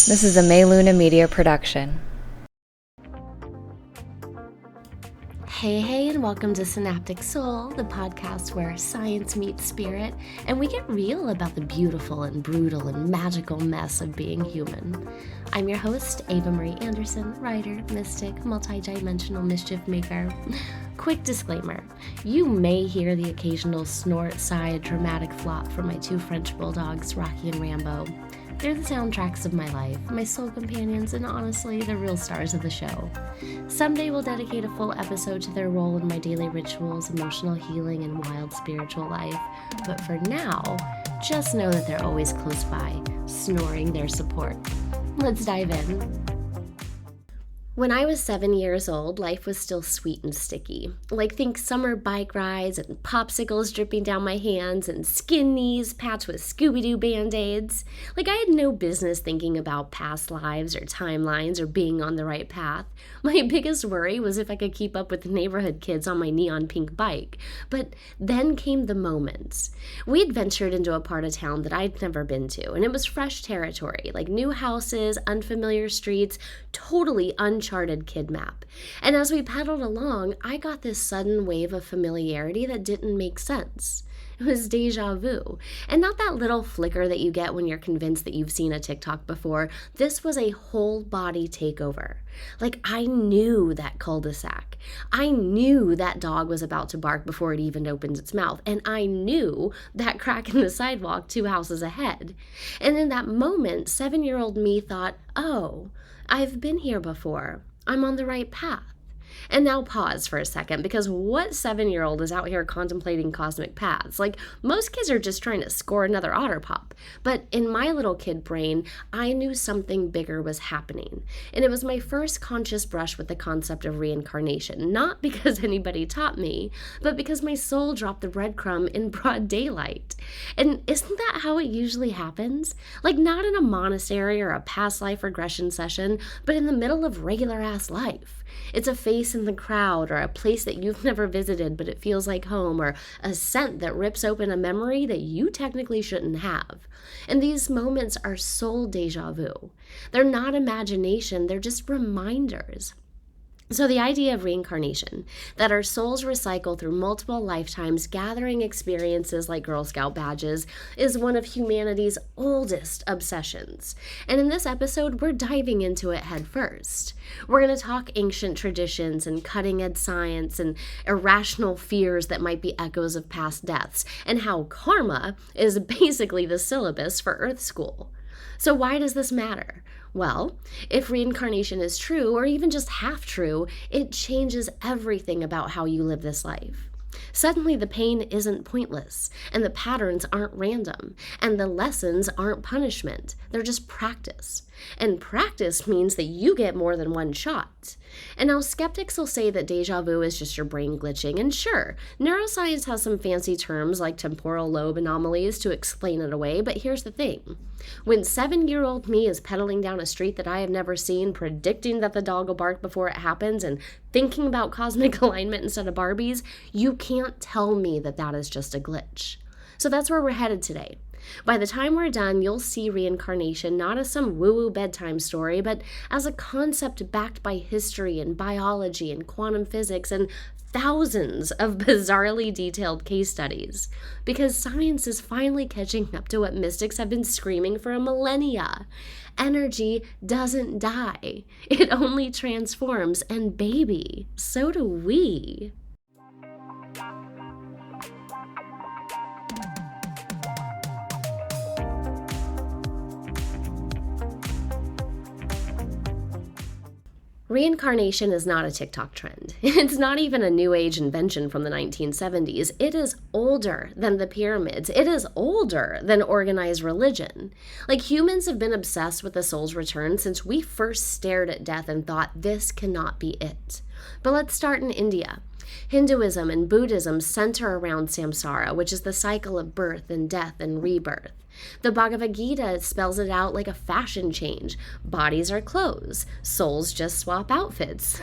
This is a May Luna Media production. Hey, and welcome to Synaptic Soul, the podcast where science meets spirit, and we get real about the beautiful and brutal and magical mess of being human. I'm your host, Ava Marie Anderson, writer, mystic, multi-dimensional mischief maker. Quick disclaimer, you may hear the occasional snort, sigh, dramatic flop from my two French bulldogs, Rocky and Rambo. They're the soundtracks of my life, my soul companions, and honestly, the real stars of the show. Someday we'll dedicate a full episode to their role in my daily rituals, emotional healing, and wild spiritual life. But for now, just know that they're always close by, snoring their support. Let's dive in. When I was 7 years old, life was still sweet and sticky. Think summer bike rides and popsicles dripping down my hands and skin knees patched with Scooby-Doo Band-Aids. I had no business thinking about past lives or timelines or being on the right path. My biggest worry was if I could keep up with the neighborhood kids on my neon pink bike. But then came the moments. We had ventured into a part of town that I'd never been to, and it was fresh territory, new houses, unfamiliar streets, totally uncharted kid map. And as we pedaled along, I got this sudden wave of familiarity that didn't make sense. It was déjà vu. And not that little flicker that you get when you're convinced that you've seen a TikTok before. This was a whole body takeover. I knew that cul-de-sac. I knew that dog was about to bark before it even opened its mouth. And I knew that crack in the sidewalk 2 houses ahead. And in that moment, 7-year-old me thought, oh, I've been here before. I'm on the right path. And now pause for a second, because what 7-year-old is out here contemplating cosmic paths? Most kids are just trying to score another otter pop. But in my little kid brain, I knew something bigger was happening. And it was my first conscious brush with the concept of reincarnation. Not because anybody taught me, but because my soul dropped the breadcrumb in broad daylight. And isn't that how it usually happens? Not in a monastery or a past life regression session, but in the middle of regular-ass life. It's a face in the crowd, or a place that you've never visited but it feels like home, or a scent that rips open a memory that you technically shouldn't have. And these moments are soul déjà vu. They're not imagination, they're just reminders. So the idea of reincarnation, that our souls recycle through multiple lifetimes gathering experiences like Girl Scout badges, is one of humanity's oldest obsessions. And in this episode, we're diving into it head first. We're going to talk ancient traditions and cutting-edge science and irrational fears that might be echoes of past deaths, and how karma is basically the syllabus for Earth School. So why does this matter? Well, if reincarnation is true, or even just half true, it changes everything about how you live this life. Suddenly the pain isn't pointless, and the patterns aren't random, and the lessons aren't punishment. They're just practice. And practice means that you get more than one shot. And now skeptics will say that déjà vu is just your brain glitching, and sure, neuroscience has some fancy terms like temporal lobe anomalies to explain it away, but here's the thing. When 7-year-old me is pedaling down a street that I have never seen, predicting that the dog will bark before it happens, and thinking about cosmic alignment instead of Barbies, you can't tell me that that is just a glitch. So that's where we're headed today. By the time we're done, you'll see reincarnation not as some woo-woo bedtime story, but as a concept backed by history and biology and quantum physics and thousands of bizarrely detailed case studies. Because science is finally catching up to what mystics have been screaming for a millennia. Energy doesn't die. It only transforms, and baby, so do we. Reincarnation is not a TikTok trend. It's not even a new age invention from the 1970s. It is older than the pyramids. It is older than organized religion. Humans have been obsessed with the soul's return since we first stared at death and thought, this cannot be it. But let's start in India. Hinduism and Buddhism center around samsara, which is the cycle of birth and death and rebirth. The Bhagavad Gita spells it out like a fashion change. Bodies are clothes. Souls just swap outfits.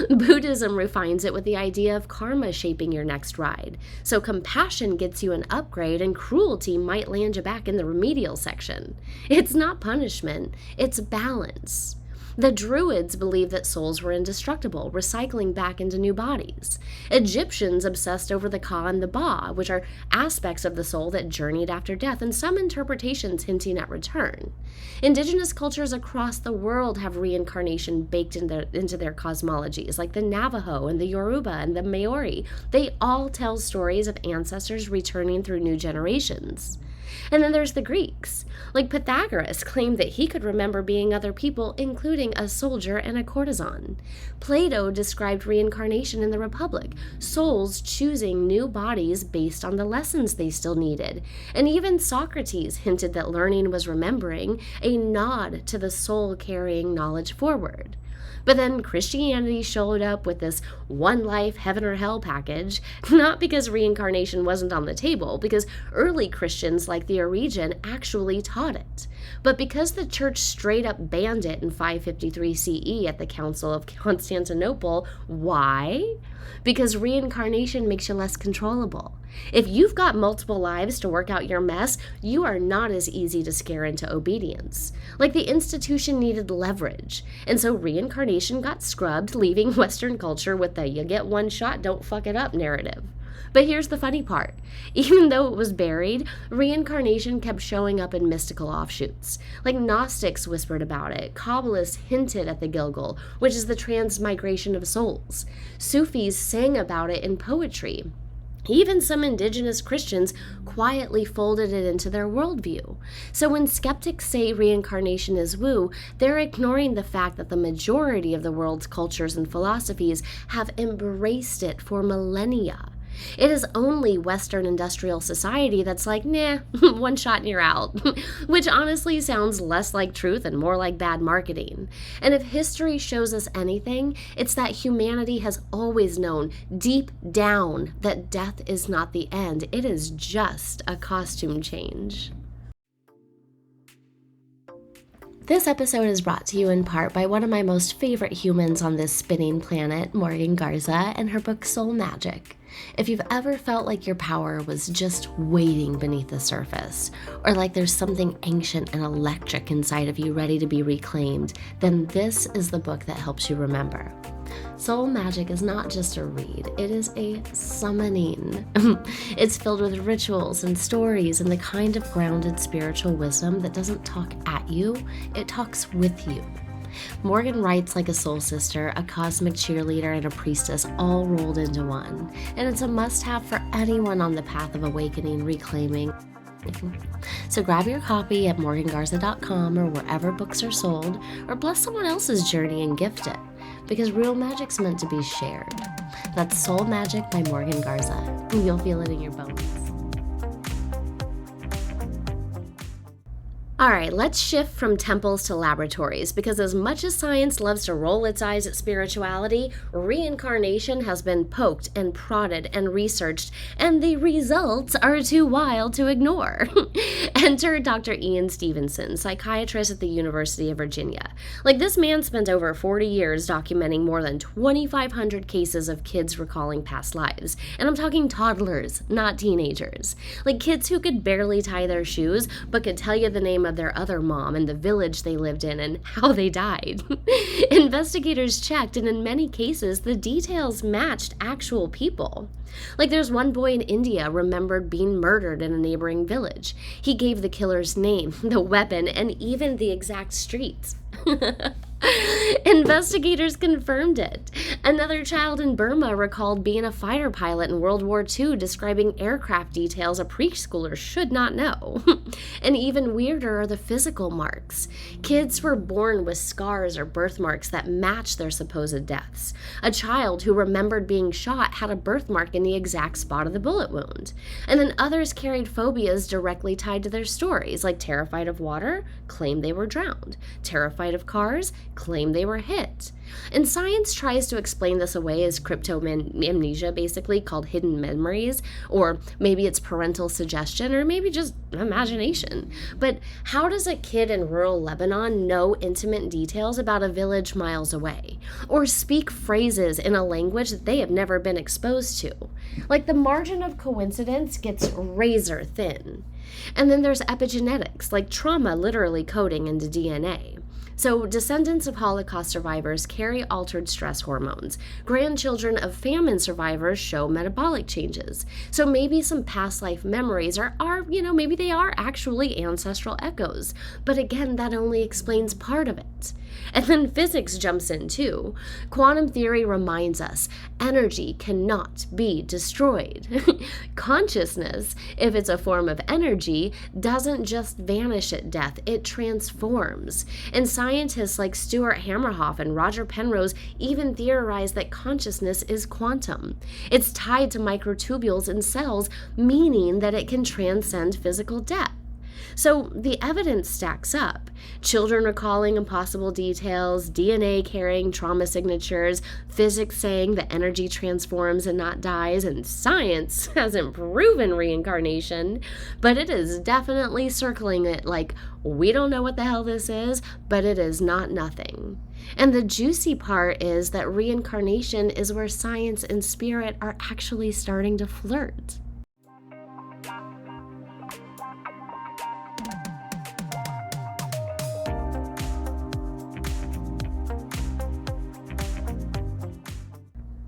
Buddhism refines it with the idea of karma shaping your next ride. So compassion gets you an upgrade and cruelty might land you back in the remedial section. It's not punishment, it's balance. The Druids believed that souls were indestructible, recycling back into new bodies. Egyptians obsessed over the Ka and the Ba, which are aspects of the soul that journeyed after death, and some interpretations hinting at return. Indigenous cultures across the world have reincarnation baked into their cosmologies, like the Navajo and the Yoruba and the Maori. They all tell stories of ancestors returning through new generations. And then there's the Greeks. Like Pythagoras claimed that he could remember being other people, including a soldier and a courtesan. Plato described reincarnation in the Republic, souls choosing new bodies based on the lessons they still needed. And even Socrates hinted that learning was remembering, a nod to the soul carrying knowledge forward. But then Christianity showed up with this one life, heaven or hell package, not because reincarnation wasn't on the table, because early Christians like the Origen actually taught it, but because the church straight up banned it in 553 CE at the Council of Constantinople. Why? Because reincarnation makes you less controllable. If you've got multiple lives to work out your mess, you are not as easy to scare into obedience. Like the institution needed leverage, and so reincarnation got scrubbed, leaving Western culture with the "you get one shot, don't fuck it up" narrative. But here's the funny part. Even though it was buried, reincarnation kept showing up in mystical offshoots. Like Gnostics whispered about it, Kabbalists hinted at the Gilgul, which is the transmigration of souls. Sufis sang about it in poetry. Even some indigenous Christians quietly folded it into their worldview. So when skeptics say reincarnation is woo, they're ignoring the fact that the majority of the world's cultures and philosophies have embraced it for millennia. It is only Western industrial society that's like, nah, one shot and you're out, which honestly sounds less like truth and more like bad marketing. And if history shows us anything, it's that humanity has always known deep down that death is not the end. It is just a costume change. This episode is brought to you in part by one of my most favorite humans on this spinning planet, Morgan Garza, and her book Soul Magic. If you've ever felt like your power was just waiting beneath the surface, or like there's something ancient and electric inside of you ready to be reclaimed, then this is the book that helps you remember. Soul Magic is not just a read, it is a summoning. It's filled with rituals and stories and the kind of grounded spiritual wisdom that doesn't talk at you, it talks with you. Morgan writes like a soul sister, a cosmic cheerleader, and a priestess all rolled into one. And it's a must-have for anyone on the path of awakening, reclaiming. So grab your copy at morgangarza.com or wherever books are sold, or bless someone else's journey and gift it, because real magic's meant to be shared. That's Soul Magic by Morgan Garza. You'll feel it in your bones. All right, let's shift from temples to laboratories, because as much as science loves to roll its eyes at spirituality, reincarnation has been poked and prodded and researched, and the results are too wild to ignore. Enter Dr. Ian Stevenson, psychiatrist at the University of Virginia. Like, this man spent over 40 years documenting more than 2,500 cases of kids recalling past lives. And I'm talking toddlers, not teenagers. Like kids who could barely tie their shoes, but could tell you the name of their other mom and the village they lived in and how they died. Investigators checked, and in many cases, the details matched actual people. Like, there's one boy in India remembered being murdered in a neighboring village. He gave the killer's name, the weapon, and even the exact streets. Investigators confirmed it. Another child in Burma recalled being a fighter pilot in World War II, describing aircraft details a preschooler should not know. And even weirder are the physical marks. Kids were born with scars or birthmarks that match their supposed deaths. A child who remembered being shot had a birthmark in the exact spot of the bullet wound. And then others carried phobias directly tied to their stories, like terrified of water, claimed they were drowned. Terrified of cars, claim they were hit. And science tries to explain this away as cryptomnesia, basically, called hidden memories, or maybe it's parental suggestion, or maybe just imagination. But how does a kid in rural Lebanon know intimate details about a village miles away, or speak phrases in a language that they have never been exposed to? Like, the margin of coincidence gets razor thin. And then there's epigenetics, like trauma literally coding into DNA. So descendants of Holocaust survivors carry altered stress hormones. Grandchildren of famine survivors show metabolic changes. So maybe some past life memories are maybe they are actually ancestral echoes. But again, that only explains part of it. And then physics jumps in too. Quantum theory reminds us energy cannot be destroyed. Consciousness, if it's a form of energy, doesn't just vanish at death, it transforms. And scientists like Stuart Hamerhoff and Roger Penrose even theorize that consciousness is quantum. It's tied to microtubules in cells, meaning that it can transcend physical death. So the evidence stacks up. Children recalling impossible details, DNA carrying trauma signatures, physics saying that energy transforms and not dies, and science hasn't proven reincarnation, but it is definitely circling it like, we don't know what the hell this is, but it is not nothing. And the juicy part is that reincarnation is where science and spirit are actually starting to flirt.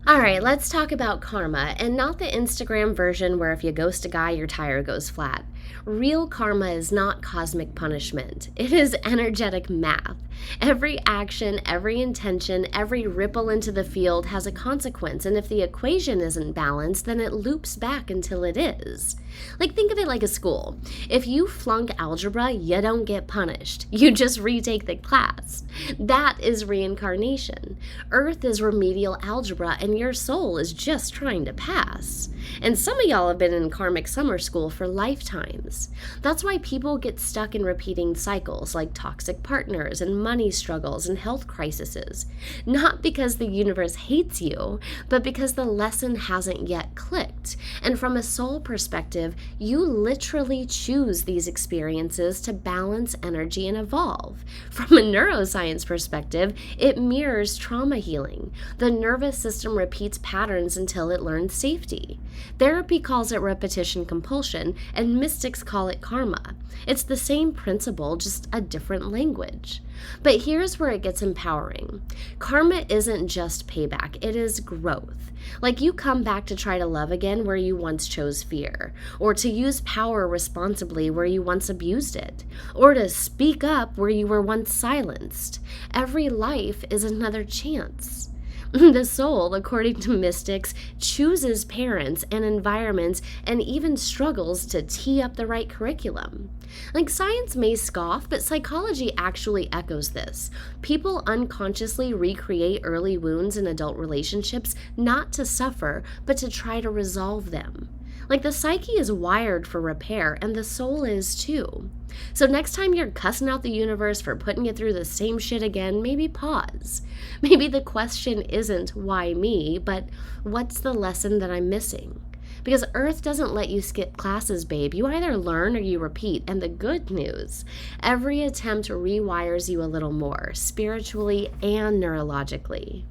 Alright, let's talk about karma, and not the Instagram version where if you ghost a guy, your tire goes flat. Real karma is not cosmic punishment. It is energetic math. Every action, every intention, every ripple into the field has a consequence, and if the equation isn't balanced, then it loops back until it is. Like, think of it like a school. If you flunk algebra, you don't get punished. You just retake the class. That is reincarnation. Earth is remedial algebra, and your soul is just trying to pass. And some of y'all have been in karmic summer school for lifetimes. That's why people get stuck in repeating cycles like toxic partners and money struggles and health crises. Not because the universe hates you, but because the lesson hasn't yet clicked. And from a soul perspective, you literally choose these experiences to balance energy and evolve. From a neuroscience perspective, it mirrors trauma healing. The nervous system repeats patterns until it learns safety. Therapy calls it repetition compulsion, and mystics call it karma. It's the same principle, just a different language. But here's where it gets empowering. Karma isn't just payback, it is growth. Like, you come back to try to love again where you once chose fear, or to use power responsibly where you once abused it, or to speak up where you were once silenced. Every life is another chance. The soul, according to mystics, chooses parents and environments and even struggles to tee up the right curriculum. Like, science may scoff, but psychology actually echoes this. People unconsciously recreate early wounds in adult relationships not to suffer, but to try to resolve them. Like, the psyche is wired for repair, and the soul is too. So next time you're cussing out the universe for putting you through the same shit again, maybe pause. Maybe the question isn't why me, but what's the lesson that I'm missing? Because Earth doesn't let you skip classes, babe. You either learn or you repeat. And the good news, every attempt rewires you a little more, spiritually and neurologically.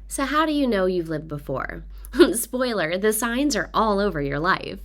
So how do you know you've lived before? Spoiler, the signs are all over your life.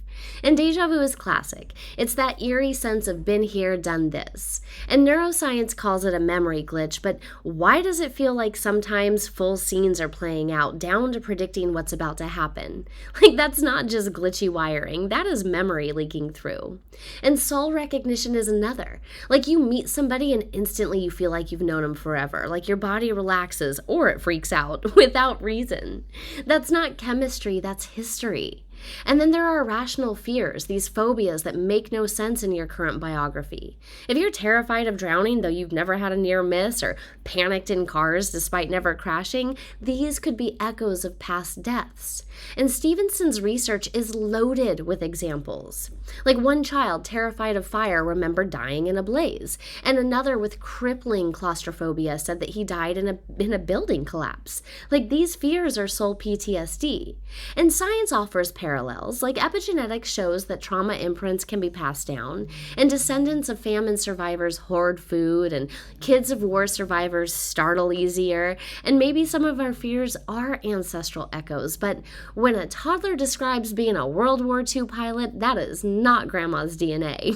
And deja vu is classic. It's that eerie sense of been here, done this. And neuroscience calls it a memory glitch, but why does it feel like sometimes full scenes are playing out, down to predicting what's about to happen? Like, that's not just glitchy wiring, that is memory leaking through. And soul recognition is another. Like, you meet somebody and instantly you feel like you've known them forever. Like, your body relaxes or it freaks out without reason. That's not chemistry, that's history. And then there are irrational fears, these phobias that make no sense in your current biography. If you're terrified of drowning, though you've never had a near miss, or panicked in cars despite never crashing, these could be echoes of past deaths. And Stevenson's research is loaded with examples. Like one child terrified of fire remembered dying in a blaze, and another with crippling claustrophobia said that he died in a building collapse. Like these fears are soul PTSD. And science offers parallels, like epigenetics shows that trauma imprints can be passed down, and descendants of famine survivors hoard food, and kids of war survivors startle easier, and maybe some of our fears are ancestral echoes, but when a toddler describes being a World War II pilot, that is not grandma's DNA.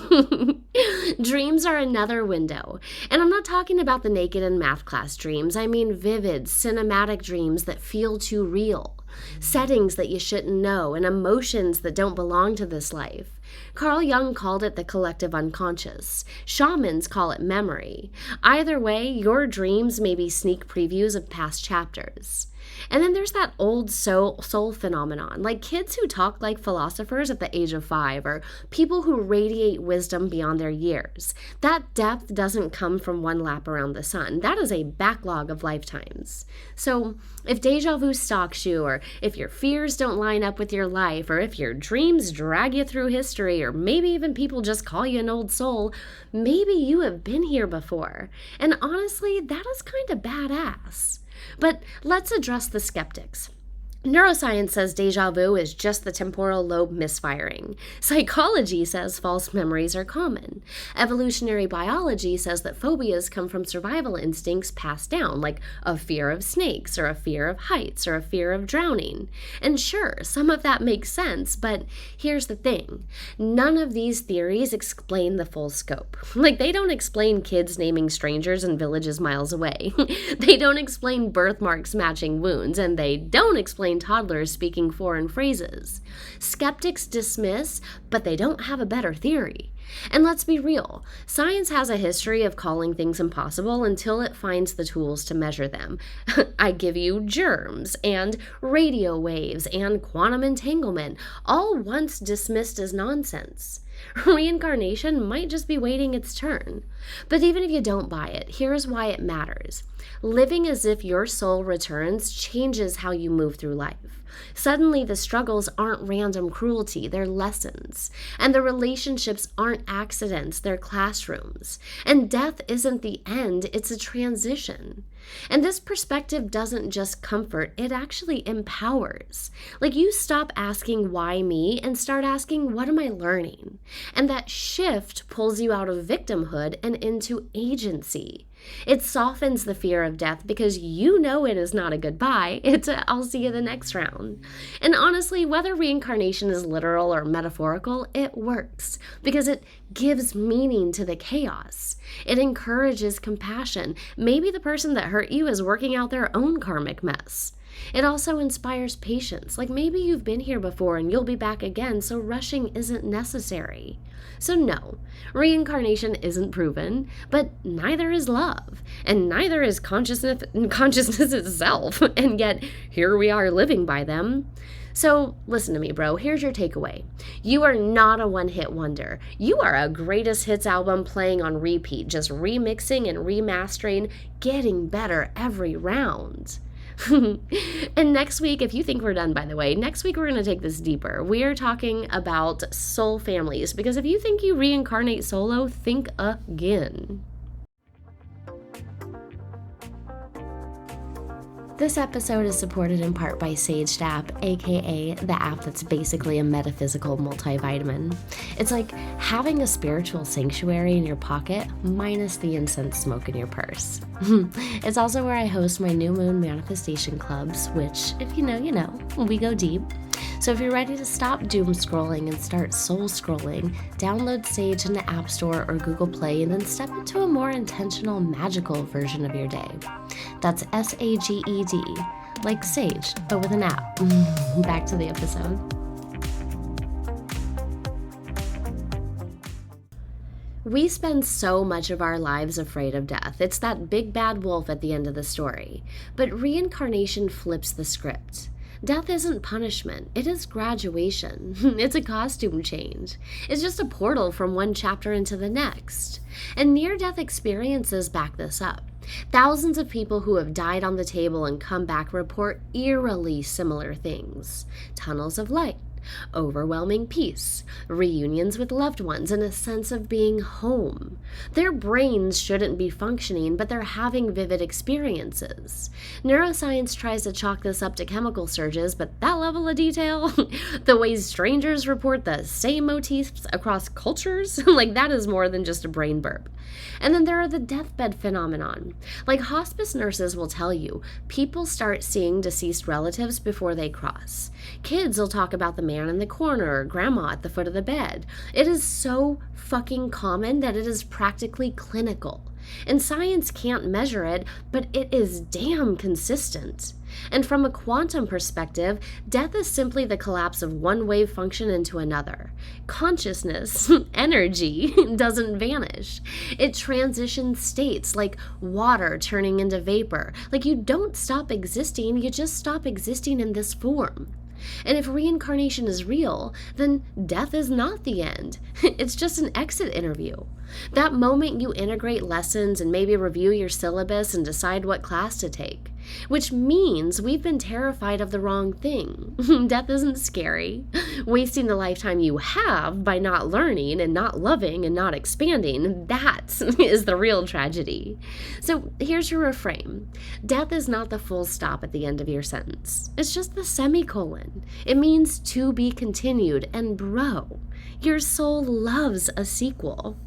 Dreams are another window, and I'm not talking about the naked in math class dreams. I mean vivid, cinematic dreams that feel too real. Settings that you shouldn't know, and emotions that don't belong to this life. Carl Jung called it the collective unconscious. Shamans call it memory. Either way, your dreams may be sneak previews of past chapters. And then there's that old soul phenomenon, like kids who talk like philosophers at the age of 5, or people who radiate wisdom beyond their years. That depth doesn't come from one lap around the sun. That is a backlog of lifetimes. So if deja vu stalks you, or if your fears don't line up with your life, or if your dreams drag you through history, or maybe even people just call you an old soul, maybe you have been here before. And honestly, that is kind of badass. But let's address the skeptics. Neuroscience says deja vu is just the temporal lobe misfiring. Psychology says false memories are common. Evolutionary biology says that phobias come from survival instincts passed down, like a fear of snakes, or a fear of heights, or a fear of drowning. And sure, some of that makes sense, but here's the thing. None of these theories explain the full scope. Like, they don't explain kids naming strangers in villages miles away. They don't explain birthmarks matching wounds, and they don't explain toddlers speaking foreign phrases. Skeptics dismiss, but they don't have a better theory. And let's be real, science has a history of calling things impossible until it finds the tools to measure them. I give you germs, and radio waves, and quantum entanglement, all once dismissed as nonsense. Reincarnation might just be waiting its turn. But even if you don't buy it, here's why it matters. Living as if your soul returns changes how you move through life. Suddenly, the struggles aren't random cruelty, they're lessons. And the relationships aren't accidents, they're classrooms. And death isn't the end, it's a transition. And this perspective doesn't just comfort, it actually empowers. Like, you stop asking why me and start asking what am I learning? And that shift pulls you out of victimhood and into agency. It softens the fear of death because you know it is not a goodbye, it's a I'll see you the next round. And honestly, whether reincarnation is literal or metaphorical, it works because it gives meaning to the chaos. It encourages compassion. Maybe the person that hurt you is working out their own karmic mess. It also inspires patience, like maybe you've been here before and you'll be back again, so rushing isn't necessary. So no, reincarnation isn't proven, but neither is love, and neither is consciousness itself, and yet here we are living by them. So listen to me, bro, here's your takeaway. You are not a one-hit wonder. You are a greatest hits album playing on repeat, just remixing and remastering, getting better every round. And next week, if you think we're done, by the way, next week we're going to take this deeper. We are talking about soul families, because if you think you reincarnate solo, think again. This episode is supported in part by Sage App, aka the app that's basically a metaphysical multivitamin. It's like having a spiritual sanctuary in your pocket minus the incense smoke in your purse. It's also where I host my new moon manifestation clubs, which, if you know, you know, we go deep. So if you're ready to stop doom scrolling and start soul scrolling, download Sage in the App Store or Google Play and then step into a more intentional, magical version of your day. That's SAGED, like Sage, but with an app. Back to the episode. We spend so much of our lives afraid of death. It's that big bad wolf at the end of the story. But reincarnation flips the script. Death isn't punishment, it is graduation. It's a costume change. It's just a portal from one chapter into the next. And near-death experiences back this up. Thousands of people who have died on the table and come back report eerily similar things. Tunnels of light, overwhelming peace, reunions with loved ones, and a sense of being home. Their brains shouldn't be functioning, but they're having vivid experiences. Neuroscience tries to chalk this up to chemical surges, but that level of detail, the ways strangers report the same motifs across cultures, like that is more than just a brain burp. And then there are the deathbed phenomenon. Like hospice nurses will tell you, people start seeing deceased relatives before they cross. Kids will talk about the man in the corner or grandma at the foot of the bed. It is so fucking common that it is practically clinical. And science can't measure it, but it is damn consistent. And from a quantum perspective, death is simply the collapse of one wave function into another. Consciousness, energy, doesn't vanish. It transitions states like water turning into vapor. Like you don't stop existing, you just stop existing in this form. And if reincarnation is real, then death is not the end. It's just an exit interview. That moment you integrate lessons and maybe review your syllabus and decide what class to take. Which means we've been terrified of the wrong thing. Death isn't scary. Wasting the lifetime you have by not learning and not loving and not expanding, that is the real tragedy. So here's your reframe. Death is not the full stop at the end of your sentence. It's just the semicolon. It means to be continued, and bro, your soul loves a sequel.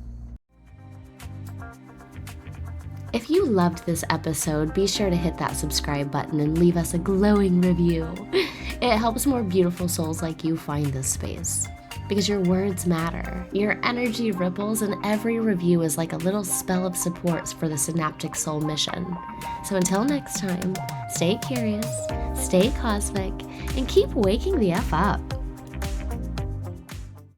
If you loved this episode, be sure to hit that subscribe button and leave us a glowing review. It helps more beautiful souls like you find this space. Because your words matter, your energy ripples, and every review is like a little spell of support for the Synaptic Soul mission. So until next time, stay curious, stay cosmic, and keep waking the F up.